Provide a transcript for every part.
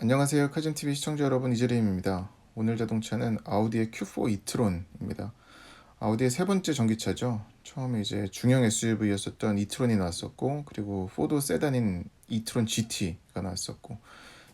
안녕하세요. 카즘TV 시청자 여러분, 이재림입니다. 오늘 자동차는 아우디의 Q4 이트론입니다. 아우디의 세 번째 전기차죠. 처음에 이제 중형 SUV였었던 이트론이 나왔었고, 그리고 포드 세단인 이트론 GT가 나왔었고,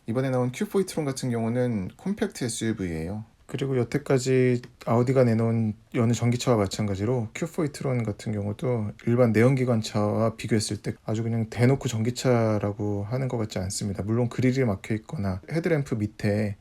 이번에 나온 Q4 이트론 같은 경우는 콤팩트 SUV예요. 그리고 여태까지 아우디가 내놓은 여느 전기차와 마찬가지로 Q4 이트론 같은 경우도 일반 내연기관차와 비교했을 때 아주 그냥 대놓고 전기차라고 하는 것 같지 않습니다. 물론 그릴이 막혀 있거나 헤드램프 밑에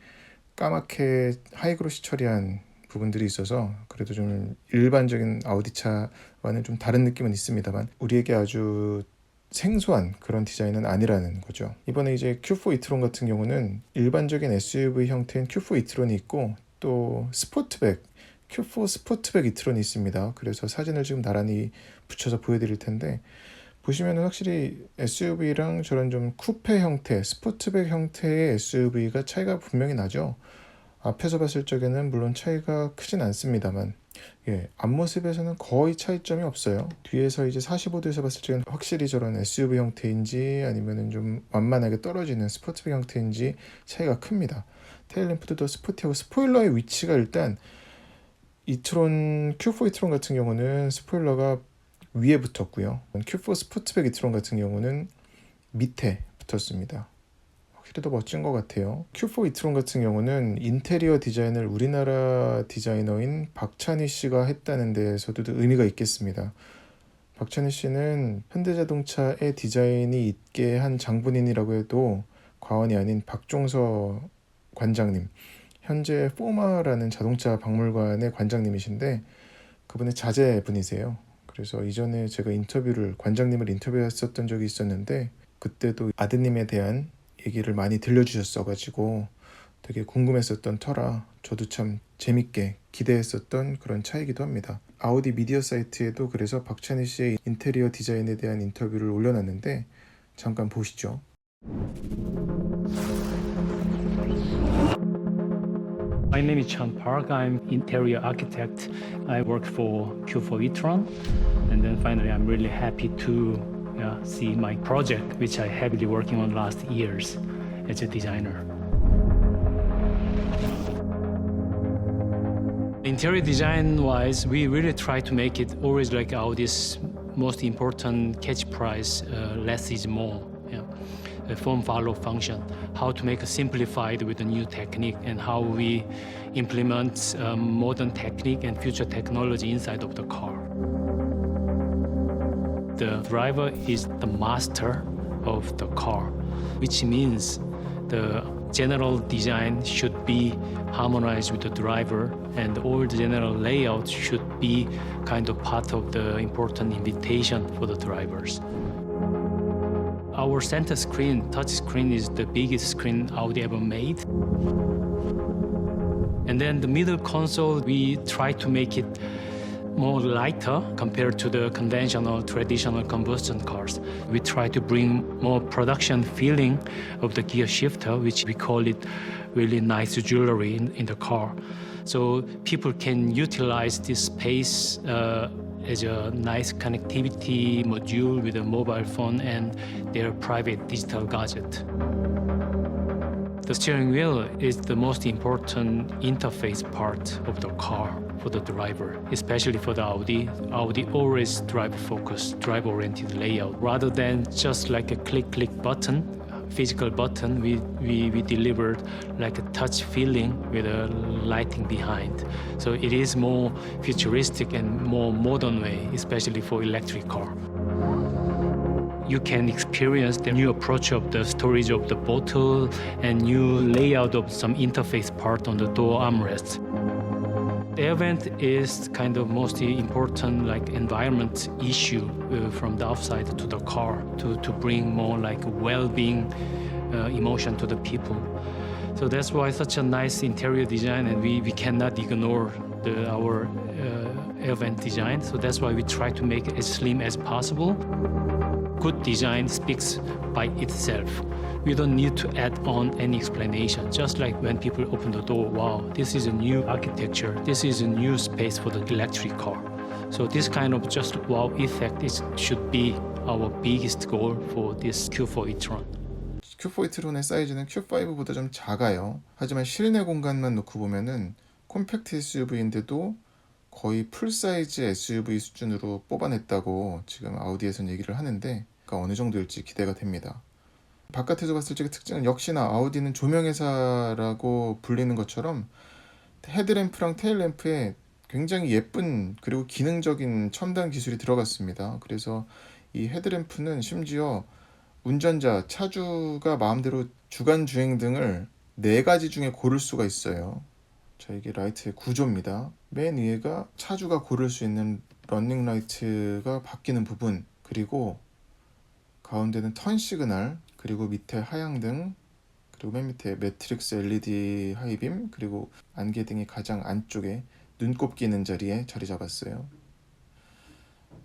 까맣게 하이그로시 처리한 부분들이 있어서 그래도 좀 일반적인 아우디차와는 좀 다른 느낌은 있습니다만, 우리에게 아주 생소한 그런 디자인은 아니라는 거죠. 이번에 이제 Q4 이트론 같은 경우는 일반적인 SUV 형태인 Q4 이트론이 있고, 또 스포트백 Q4 스포트백 이트론이 있습니다. 그래서 사진을 지금 나란히 붙여서 보여드릴 텐데, 보시면 확실히 SUV랑 저런 좀 쿠페 형태, 스포트백 형태의 SUV가 차이가 분명히 나죠. 앞에서 봤을 적에는 물론 차이가 크진 않습니다만, 앞모습에서는 거의 차이점이 없어요. 뒤에서 이제 45도에서 봤을 적에는 확실히 저런 SUV 형태인지 아니면은 좀 완만하게 떨어지는 스포트백 형태인지 차이가 큽니다. 테일램프도 더 스포티하고, 스포일러의 위치가 일단 이트론 Q4 이트론 같은 경우는 스포일러가 위에 붙었고요. Q4 스포트백 이트론 같은 경우는 밑에 붙었습니다. 확실히 더 멋진 것 같아요. Q4 이트론 같은 경우는 인테리어 디자인을 우리나라 디자이너인 박찬희 씨가 했다는 데에서도 의미가 있겠습니다. 박찬희 씨는 현대자동차의 디자인이 있게 한 장본인이라고 해도 과언이 아닌 박종서 관장님, 현재 포마라는 자동차 박물관의 관장님이신데 그분의 자제분이세요. 그래서 이전에 제가 관장님을 인터뷰했었던 적이 있었는데, 그때도 아드님에 대한 얘기를 많이 들려주셨어가지고 되게 궁금했었던 터라 저도 참 재밌게 기대했었던 그런 차이기도 합니다. 아우디 미디어 사이트에도 그래서 박찬희 씨의 인테리어 디자인에 대한 인터뷰를 올려놨는데 잠깐 보시죠. My name is Chan Park. I'm interior architect. I work for Q4 e-tron, and then finally I'm really happy to see my project, which I have been working on last years as a designer. Interior design wise, we really try to make it always like Audi's most important catchphrase, less is more. The form follow function, how to make it simplified with a new technique, and how we implement modern technique and future technology inside of the car. The driver is the master of the car, which means the general design should be harmonized with the driver, and all the general layout should be kind of part of the important invitation for the drivers. Our center screen, touch screen, is the biggest screen Audi ever made. And then the middle console, we try to make it more lighter compared to the conventional, traditional combustion cars. We try to bring more production feeling of the gear shifter, which we call it really nice jewelry in the car. So people can utilize this space as a nice connectivity module with a mobile phone and their private digital gadget. The steering wheel is the most important interface part of the car for the driver, especially for the Audi. Audi always driver-focused, driver-oriented layout. Rather than just like a click button, physical button, we delivered like a touch feeling with a lighting behind. So it is more futuristic and more modern way, especially for electric car. You can experience the new approach of the storage of the bottle and new layout of some interface part on the door armrest. The air vent is kind of most important like environment issue from the outside to the car to bring more like well-being emotion to the people. So that's why such a nice interior design, and we cannot ignore our air vent design. So that's why we try to make it as slim as possible. Good design speaks by itself. We don't need to add on any explanation. Just like when people open the door, wow, this is a new architecture. This is a new space for the electric car. So this kind of just wow effect should be our biggest goal for this Q4 e-tron. Q4 e-tron의 사이즈는 Q5보다 좀 작아요. 하지만 실내 공간만 놓고 보면은 콤팩트 SUV인데도 거의 풀사이즈 SUV 수준으로 뽑아냈다고 지금 아우디에서는 얘기를 하는데 그러니까 어느 정도일지 기대가 됩니다. 바깥에서 봤을 적의 특징은 역시나 아우디는 조명회사라고 불리는 것처럼 헤드램프랑 테일램프에 굉장히 예쁜 그리고 기능적인 첨단 기술이 들어갔습니다. 그래서 이 헤드램프는 심지어 운전자, 차주가 마음대로 주간 주행 등을 4가지 중에 고를 수가 있어요. 자, 이게 라이트의 구조입니다. 맨 위에가 차주가 고를 수 있는 러닝 라이트가 바뀌는 부분, 그리고 가운데는 턴 시그널, 그리고 밑에 하향등, 그리고 맨 밑에 매트릭스 LED 하이빔, 그리고 안개등이 가장 안쪽에 눈곱 끼는 자리에 자리 잡았어요.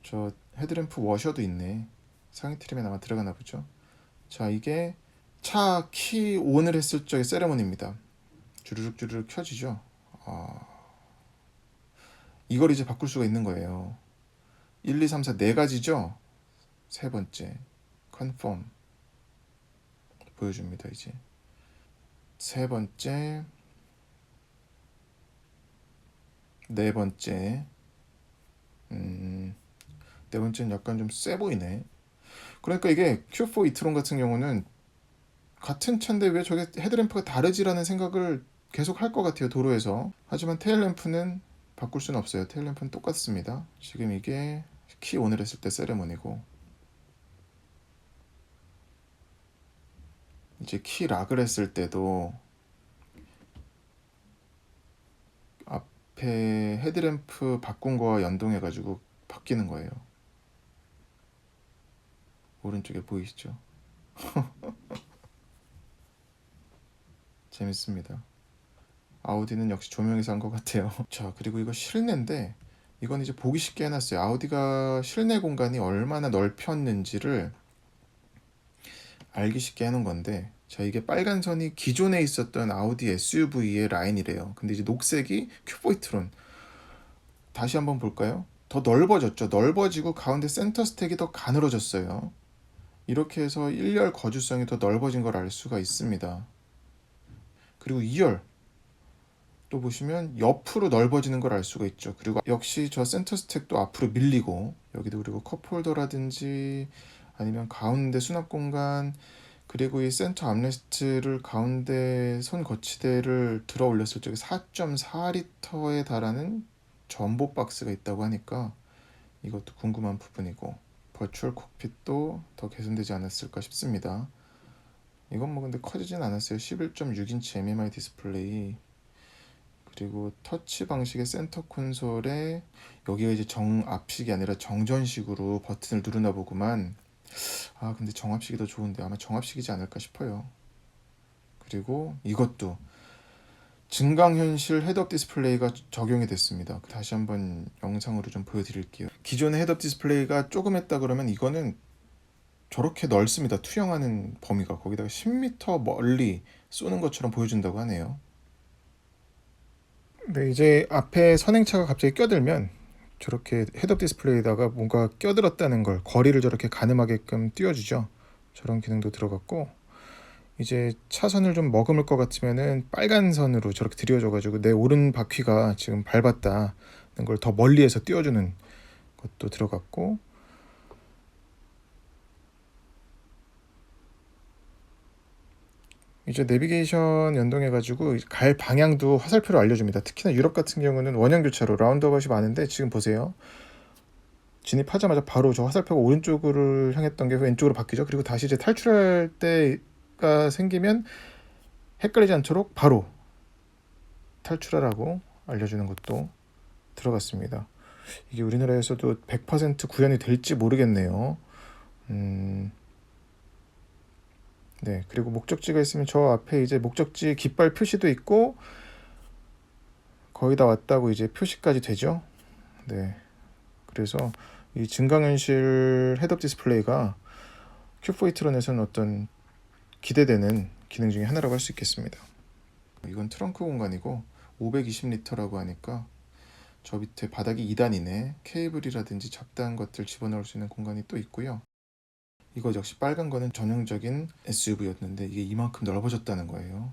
저 헤드램프 워셔도 있네. 상위 트림에 아마 들어가나 보죠. 자, 이게 차 키 온을 했을 적의 세레머니입니다. 주르륵 주르륵 켜지죠. 이걸 이제 바꿀 수가 있는 거예요. 1, 2, 3, 4 4가지죠. 세 번째 컨펌 보여줍니다. 이제 세 번째, 네 번째, 네 번째는 약간 좀 세 보이네. 그러니까 이게 Q4 이트론 같은 경우는 같은 차인데 왜 저게 헤드램프가 다르지라는 생각을 계속 할 것 같아요, 도로에서. 하지만 테일램프는 바꿀 수는 없어요. 테일램프는 똑같습니다. 지금 이게 키 온을 했을 때 세레머니고, 이제 키 락을 했을 때도 앞에 헤드램프 바꾼 거와 연동해 가지고 바뀌는 거예요. 오른쪽에 보이시죠? 재밌습니다. 아우디는 역시 조명에서 한 것 같아요. 자, 그리고 이거 실내인데 이건 이제 보기 쉽게 해놨어요. 아우디가 실내 공간이 얼마나 넓혔는지를 알기 쉽게 해놓은 건데, 자, 이게 빨간 선이 기존에 있었던 아우디 SUV의 라인이래요. 근데 이제 녹색이 큐보 이트론. 다시 한번 볼까요? 더 넓어졌죠. 넓어지고 가운데 센터 스택이 더 가늘어졌어요. 이렇게 해서 1열 거주성이 더 넓어진 걸 알 수가 있습니다. 그리고 2열 또 보시면 옆으로 넓어지는 걸 알 수가 있죠. 그리고 역시 저 센터 스택도 앞으로 밀리고, 여기도 그리고 컵홀더라든지 아니면 가운데 수납 공간, 그리고 이 센터 암레스트를 가운데 손 거치대를 들어 올렸을 적에 4.4리터에 달하는 전보 박스가 있다고 하니까 이것도 궁금한 부분이고, 버추얼 콕핏도 더 개선되지 않았을까 싶습니다. 이건 뭐 근데 커지진 않았어요. 11.6인치 MMI 디스플레이, 그리고 터치 방식의 센터 콘솔에 여기가 이제 정압식이 아니라 정전식으로 버튼을 누르나 보구만. 근데 정압식이 더 좋은데 아마 정압식이지 않을까 싶어요. 그리고 이것도 증강현실 헤드업 디스플레이가 적용이 됐습니다. 다시 한번 영상으로 좀 보여드릴게요. 기존의 헤드업 디스플레이가 조금 했다 그러면 이거는 저렇게 넓습니다. 투영하는 범위가 거기다가 10m 멀리 쏘는 것처럼 보여준다고 하네요. 네, 이제 앞에 선행차가 갑자기 껴들면 저렇게 헤드업 디스플레이에다가 뭔가 껴들었다는 걸 거리를 저렇게 가늠하게끔 띄워주죠. 저런 기능도 들어갔고, 이제 차선을 좀 머금을 것 같으면은 빨간 선으로 저렇게 들여줘가지고 내 오른 바퀴가 지금 밟았다는 걸 더 멀리에서 띄워주는 것도 들어갔고, 이제 내비게이션 연동해가지고 갈 방향도 화살표로 알려줍니다. 특히나 유럽 같은 경우는 원형 교차로 라운드어바웃이 많은데 지금 보세요. 진입하자마자 바로 저 화살표가 오른쪽으로 향했던 게 왼쪽으로 바뀌죠. 그리고 다시 이제 탈출할 때가 생기면 헷갈리지 않도록 바로 탈출하라고 알려주는 것도 들어갔습니다. 이게 우리나라에서도 100% 구현이 될지 모르겠네요. 네, 그리고 목적지가 있으면 저 앞에 이제 목적지 깃발 표시도 있고 거의 다 왔다고 이제 표시까지 되죠. 네, 그래서 이 증강현실 헤드업 디스플레이가 Q4 이트론에서는 어떤 기대되는 기능 중에 하나라고 할 수 있겠습니다. 이건 트렁크 공간이고 520리터라고 하니까 저 밑에 바닥이 2단이네. 케이블이라든지 잡다한 것들 집어넣을 수 있는 공간이 또 있고요. 이거 역시 빨간 거는 전형적인 SUV였는데 이게 이만큼 넓어졌다는 거예요.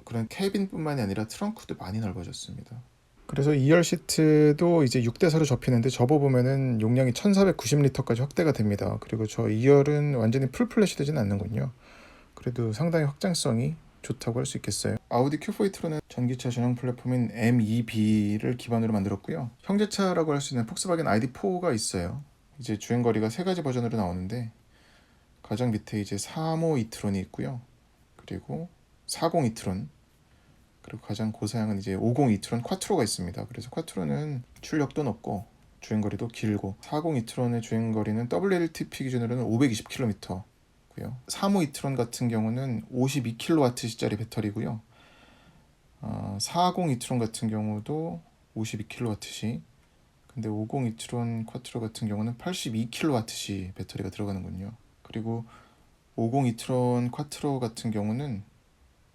그런 캐빈뿐만이 아니라 트렁크도 많이 넓어졌습니다. 그래서 2열 시트도 이제 6대4로 접히는데 접어보면은 용량이 1490리터까지 확대가 됩니다. 그리고 저 2열은 완전히 풀플랫이 되진 않는군요. 그래도 상당히 확장성이 좋다고 할 수 있겠어요. 아우디 Q4 e-tron은 전기차 전용 플랫폼인 MEB를 기반으로 만들었고요. 형제차라고 할 수 있는 폭스바겐 ID4가 있어요. 이제 주행거리가 3가지 버전으로 나오는데 가장 밑에 이제 3호 e-tron이 있고요. 그리고 40 e-tron, 그리고 가장 고사양은 이제 50 e-tron 쿼트로가 있습니다. 그래서 쿼트로는 출력도 높고 주행거리도 길고, 40 e-tron의 주행거리는 WLTP 기준으로는 520km 고요. 3호 e-tron 같은 경우는 52kWh짜리 배터리고요. 40 e-tron 같은 경우도 52kWh. 근데 50 e-tron 쿼트로 같은 경우는 82kWh 배터리가 들어가는군요. 그리고 50 e-tron 쿼트로 같은 경우는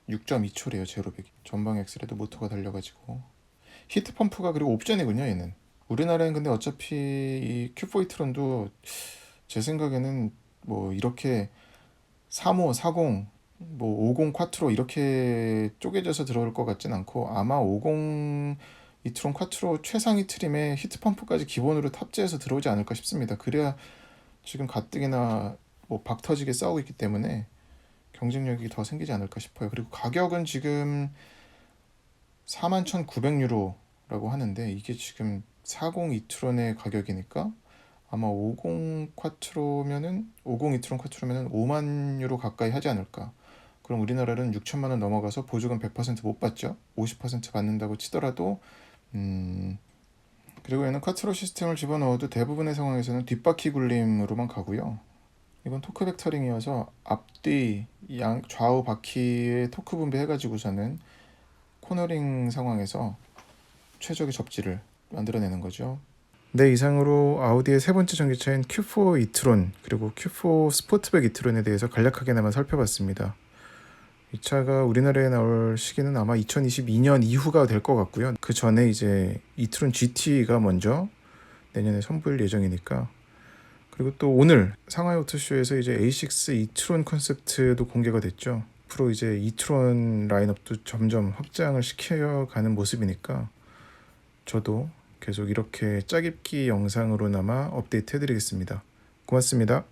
6.2초래요. 제로 100. 전방 엑셀에도 모터가 달려가지고 히트 펌프가 그리고 옵션이군요. 얘는 우리나라엔 근데 어차피 이 Q4 e-tron도 제 생각에는 뭐 이렇게 3호, 40, 뭐 50 쿼트로 이렇게 쪼개져서 들어올 것 같진 않고, 아마 50 e-tron 쿼트로 최상위 트림에 히트 펌프까지 기본으로 탑재해서 들어오지 않을까 싶습니다. 그래야 지금 가뜩이나 뭐 박 터지게 싸우고 있기 때문에 경쟁력이 더 생기지 않을까 싶어요. 그리고 가격은 지금 41,900유로라고 하는데 이게 지금 40 e-tron의 가격이니까 아마 50 쿼트로면은 50 e-tron 쿼트로면은 5만 유로 가까이 하지 않을까. 그럼 우리나라는 6천만 원 넘어가서 보조금 100% 못 받죠. 50% 받는다고 치더라도 그리고 얘는 쿼트로 시스템을 집어넣어도 대부분의 상황에서는 뒷바퀴 굴림으로만 가고요. 이건 토크 벡터링이어서 앞뒤 양 좌우 바퀴의 토크 분배해가지고서는 코너링 상황에서 최적의 접지를 만들어내는 거죠. 네, 이상으로 아우디의 세 번째 전기차인 Q4 e-tron 그리고 Q4 스포트백 e-tron에 대해서 간략하게나마 살펴봤습니다. 이 차가 우리나라에 나올 시기는 아마 2022년 이후가 될 것 같고요. 그 전에 이제 e-tron GT가 먼저 내년에 선보일 예정이니까. 그리고 또 오늘 상하이 오토쇼에서 이제 A6 e-tron 컨셉트도 공개가 됐죠. 앞으로 이제 e-tron 라인업도 점점 확장을 시켜가는 모습이니까 저도 계속 이렇게 짜깁기 영상으로나마 업데이트 해드리겠습니다. 고맙습니다.